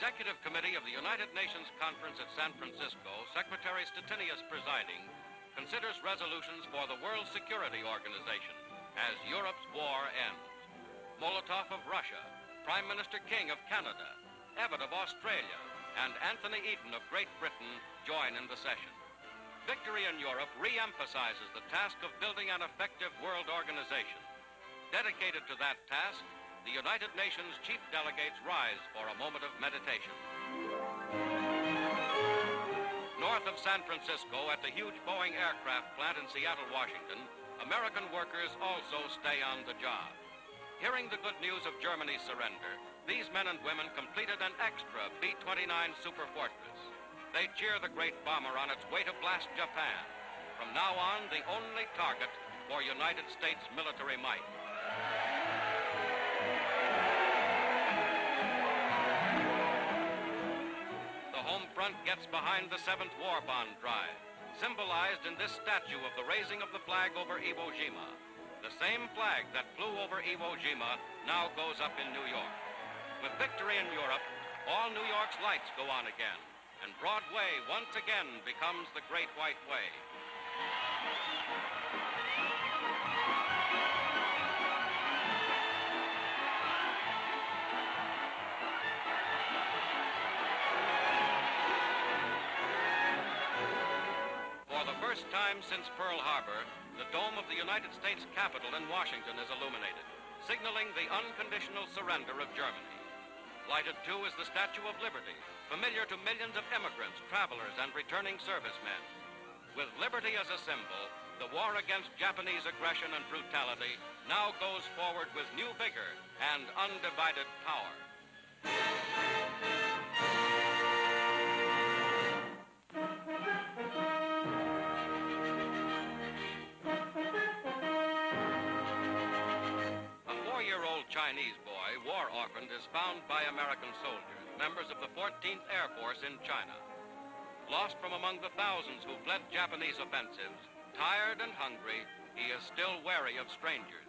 Executive Committee of the United Nations Conference at San Francisco, Secretary Stettinius presiding, considers resolutions for the World Security Organization as Europe's war ends. Molotov of Russia, Prime Minister King of Canada, Avon of Australia, and Anthony Eden of Great Britain join in the session. Victory in Europe re-emphasizes the task of building an effective world organization. Dedicated to that task, the United Nations chief delegates rise for a moment of meditation. North of San Francisco, at the huge Boeing aircraft plant in Seattle, Washington, American workers also stay on the job. Hearing the good news of Germany's surrender, these men and women completed an extra B-29 Super Fortress. They cheer the great bomber on its way to blast Japan. From now on, the only target for United States military might. The home front gets behind the 7th War Bond Drive, symbolized in this statue of the raising of the flag over Iwo Jima. The same flag that flew over Iwo Jima now goes up in New York. With victory in Europe, all New York's lights go on again, and Broadway once again becomes the Great White Way. For the first time since Pearl Harbor, the dome of the United States Capitol in Washington is illuminated, signaling the unconditional surrender of Germany. Lighted, too, is the Statue of Liberty, familiar to millions of immigrants, travelers, and returning servicemen. With liberty as a symbol, the war against Japanese aggression and brutality now goes forward with new vigor and undivided power. Chinese boy, war orphaned, is found by American soldiers, members of the 14th Air Force in China. Lost from among the thousands who fled Japanese offensives, tired and hungry, he is still wary of strangers.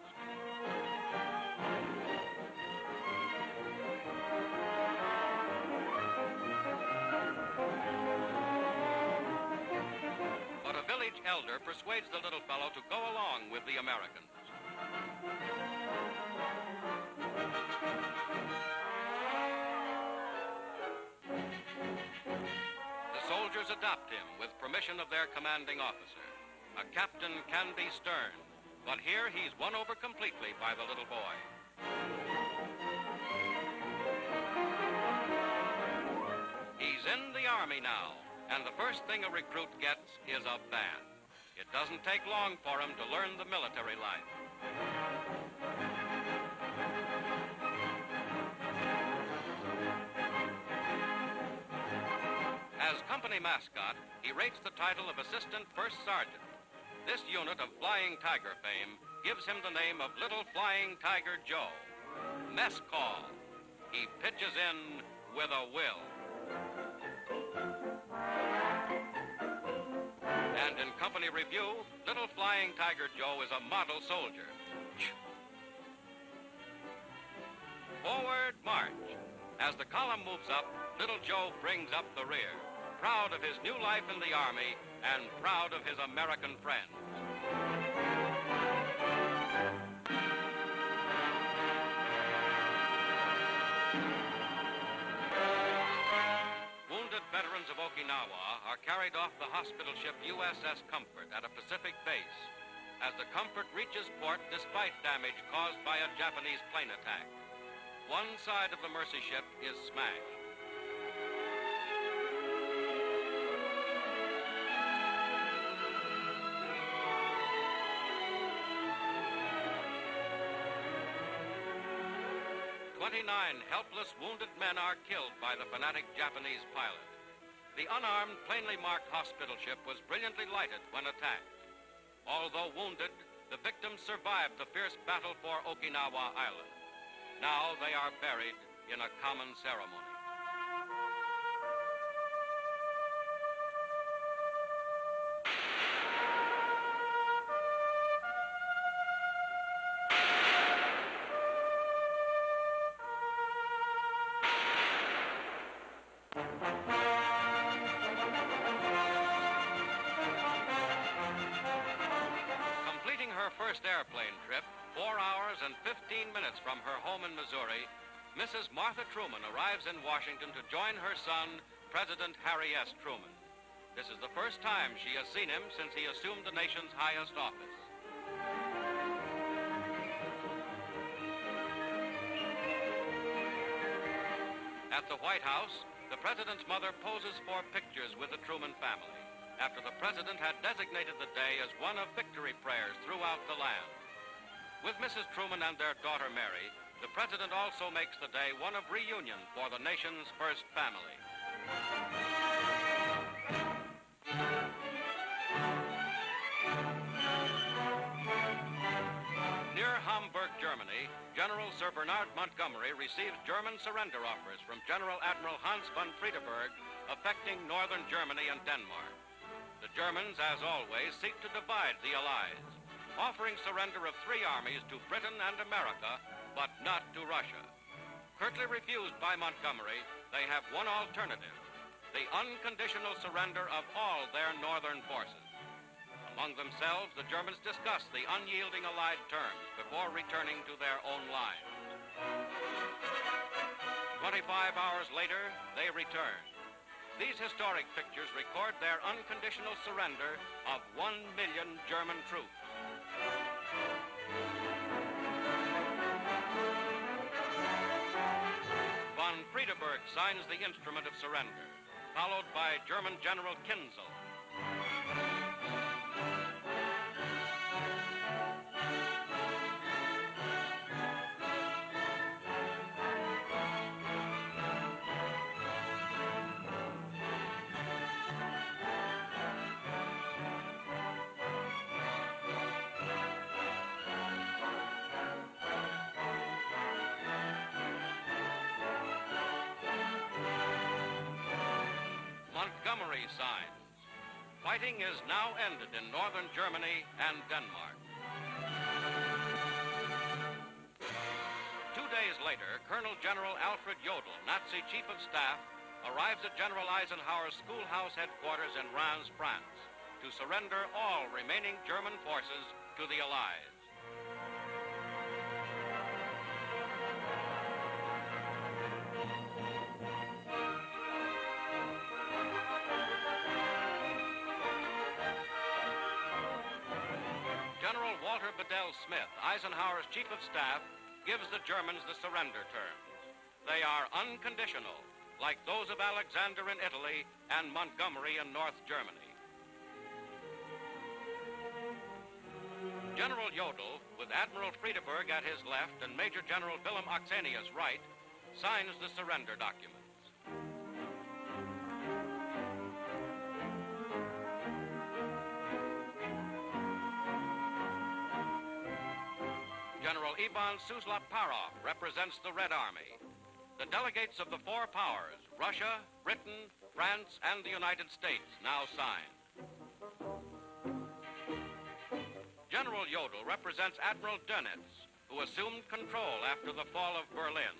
But a village elder persuades the little fellow to go along with the Americans. Soldiers adopt him with permission of their commanding officer. A captain can be stern, but here he's won over completely by the little boy. He's in the Army now, and the first thing a recruit gets is a bath. It doesn't take long for him to learn the military life. As company mascot, he rates the title of Assistant First Sergeant. This unit of Flying Tiger fame gives him the name of Little Flying Tiger Joe. Mess call. He pitches in with a will. And in company review, Little Flying Tiger Joe is a model soldier. Forward march. As the column moves up, Little Joe brings up the rear, proud of his new life in the Army and proud of his American friends. Wounded veterans of Okinawa are carried off the hospital ship USS Comfort at a Pacific base as the Comfort reaches port despite damage caused by a Japanese plane attack. One side of the Mercy ship is smashed. "29 helpless wounded men are killed by the fanatic Japanese pilot. The unarmed, plainly marked hospital ship was brilliantly lighted when attacked. Although wounded, the victims survived the fierce battle for Okinawa Island. Now they are buried in a common ceremony. first airplane trip, 4 hours and 15 minutes from her home in Missouri, Mrs. Martha Truman arrives in Washington to join her son, President Harry S. Truman. This is the first time she has seen him since he assumed the nation's highest office. At the White House, the president's mother poses for pictures with the Truman family, after the president had designated the day as one of victory prayers throughout the land. With Mrs. Truman and their daughter Mary, the president also makes the day one of reunion for the nation's first family. Near Hamburg, Germany, General Sir Bernard Montgomery receives German surrender offers from General Admiral Hans von Friedeberg affecting northern Germany and Denmark. The Germans, as always, seek to divide the Allies, offering surrender of 3 armies to Britain and America, but not to Russia. Curtly refused by Montgomery, they have one alternative: the unconditional surrender of all their northern forces. Among themselves, the Germans discuss the unyielding Allied terms before returning to their own lines. 25 hours later, they return. These historic pictures record their unconditional surrender of 1 million German troops. Von Friedeberg signs the instrument of surrender, followed by German General Kinzel. Montgomery signs. Fighting is now ended in northern Germany and Denmark. 2 days later, Colonel General Alfred Jodl, Nazi Chief of Staff, arrives at General Eisenhower's schoolhouse headquarters in Reims, France, to surrender all remaining German forces to the Allies. General Walter Bedell Smith, Eisenhower's Chief of Staff, gives the Germans the surrender terms. They are unconditional, like those of Alexander in Italy and Montgomery in North Germany. General Jodl, with Admiral Friedeberg at his left and Major General Wilhelm Oxenius right, signs the surrender documents. General Avon Suslov-Parov represents the Red Army. The delegates of the 4 powers, Russia, Britain, France, and the United States, now signed. General Jodl represents Admiral Dönitz, who assumed control after the fall of Berlin.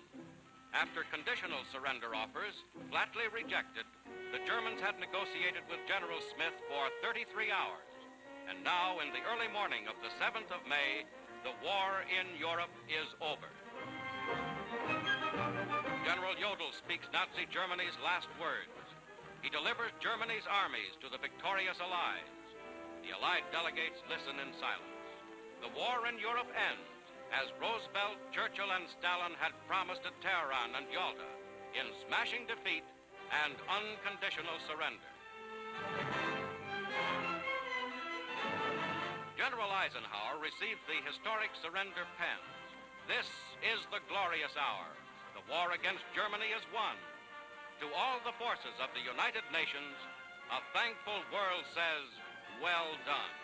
After conditional surrender offers, flatly rejected, the Germans had negotiated with General Smith for 33 hours. And now, in the early morning of the 7th of May, the war in Europe is over. General Jodl speaks Nazi Germany's last words. He delivers Germany's armies to the victorious Allies. The Allied delegates listen in silence. The war in Europe ends, as Roosevelt, Churchill, and Stalin had promised at Tehran and Yalta, in smashing defeat and unconditional surrender. General Eisenhower received the historic surrender pens. This is the glorious hour. The war against Germany is won. To all the forces of the United Nations, a thankful world says, well done.